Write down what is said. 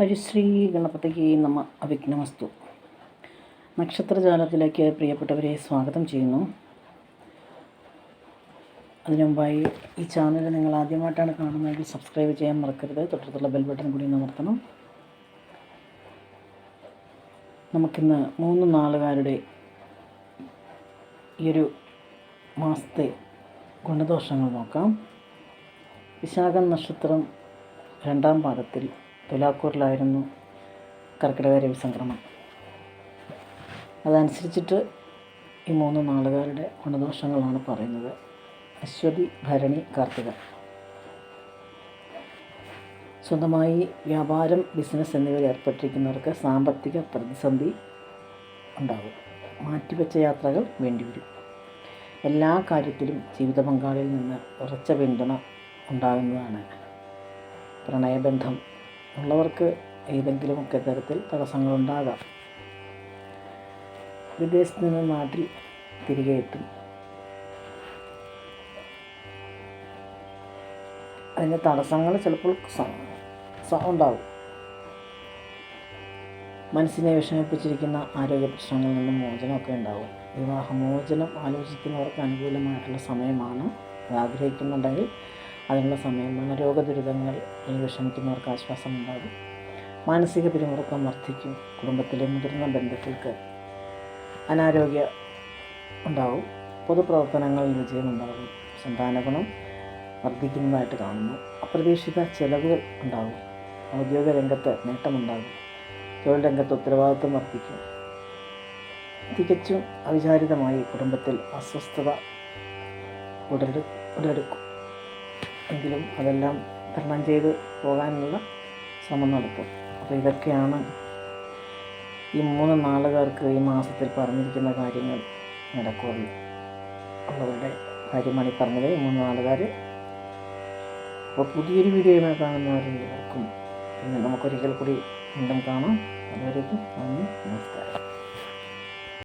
ഹരിശ്രീ ഗണപതിക്ക് നമ അവിഘ്നമസ്തു. നക്ഷത്രജാലത്തിലേക്ക് പ്രിയപ്പെട്ടവരെ സ്വാഗതം ചെയ്യുന്നു. അതിനു മുമ്പായി ഈ ചാനൽ നിങ്ങൾ ആദ്യമായിട്ടാണ് കാണുന്നതെങ്കിൽ സബ്സ്ക്രൈബ് ചെയ്യാൻ മറക്കരുത്. തൊട്ടടുത്തുള്ള ബെൽ ബട്ടൺ കൂടി അമർത്തണം. നമുക്കിന്ന് 3 നാളുകാരുടെ ഈ ഒരു മാസത്തെ ഗുണദോഷങ്ങൾ നോക്കാം. വിശാഖം നക്ഷത്രം 2ാം പാദത്തിൽ തുലാക്കൂറിലായിരുന്നു കർക്കിടക രവി സംക്രമം. അതനുസരിച്ചിട്ട് ഈ 3 നാളുകാരുടെ ഗുണദോഷങ്ങളാണ് പറയുന്നത്. അശ്വതി, ഭരണി, കാർത്തിക. സ്വന്തമായി വ്യാപാരം, ബിസിനസ് എന്നിവയിൽ ഏർപ്പെട്ടിരിക്കുന്നവർക്ക് സാമ്പത്തിക പ്രതിസന്ധി ഉണ്ടാകും. മാറ്റിവെച്ച യാത്രകൾ വേണ്ടിവരും. എല്ലാ കാര്യത്തിലും ജീവിത പങ്കാളിയിൽ നിന്ന് ഉറച്ച പിന്തുണ ഉണ്ടാകുന്നതാണ്. പ്രണയബന്ധം ഉള്ളവർക്ക് ഏതെങ്കിലുമൊക്കെ തരത്തിൽ തടസ്സങ്ങളുണ്ടാകാം. വിദേശത്ത് നിന്ന് നാട്ടിൽ തിരികെ എത്തും. അതിൻ്റെ തടസ്സങ്ങൾ ചിലപ്പോൾ ഉണ്ടാകും. മനസ്സിനെ വിഷമിപ്പിച്ചിരിക്കുന്ന ആരോഗ്യ പ്രശ്നങ്ങളിൽ നിന്നും മോചനമൊക്കെ ഉണ്ടാകും. വിവാഹമോചനം ആലോചിക്കുന്നവർക്ക് അനുകൂലമായിട്ടുള്ള സമയമാണ്. അത് ആഗ്രഹിക്കുന്നുണ്ടെങ്കിൽ അതിനുള്ള സമയം. മനോരോഗ ദുരിതങ്ങൾ വിഷമിക്കുന്നവർക്ക് ആശ്വാസം ഉണ്ടാകും. മാനസിക പിരിമുറുക്കം വർദ്ധിക്കും. കുടുംബത്തിലെ മുതിർന്ന ബന്ധുക്കൾക്ക് അനാരോഗ്യം ഉണ്ടാകും. പൊതുപ്രവർത്തനങ്ങളിൽ വിജയമുണ്ടാകും. സന്താന ഗുണം വർദ്ധിക്കുന്നതായിട്ട് കാണുന്നു. അപ്രതീക്ഷിത ചെലവുകൾ ഉണ്ടാകും. ഔദ്യോഗിക രംഗത്ത് നേട്ടമുണ്ടാകും. തൊഴിൽ രംഗത്ത് ഉത്തരവാദിത്വം വർദ്ധിക്കും. തികച്ചും അവിചാരിതമായി കുടുംബത്തിൽ അസ്വസ്ഥത ഉടലെടുക്കും. എങ്കിലും അതെല്ലാം തരണം ചെയ്ത് പോകാനുള്ള ശ്രമം നടത്തും. അപ്പോൾ ഇതൊക്കെയാണ് ഈ 3 നാളുകാർക്ക് ഈ മാസത്തിൽ പറഞ്ഞിരിക്കുന്ന കാര്യങ്ങൾ. നടക്കുള്ളൂ ഉള്ളവരുടെ കാര്യമാണ് ഈ പറഞ്ഞത്. 3 നാളുകാർ. അപ്പോൾ പുതിയൊരു വീഡിയോയുമായി കാണുന്നവരെല്ലാവർക്കും പിന്നെ നമുക്കൊരിക്കൽ കൂടി വീണ്ടും കാണാം. അതുവരേക്കും നന്ദി, നമസ്കാരം.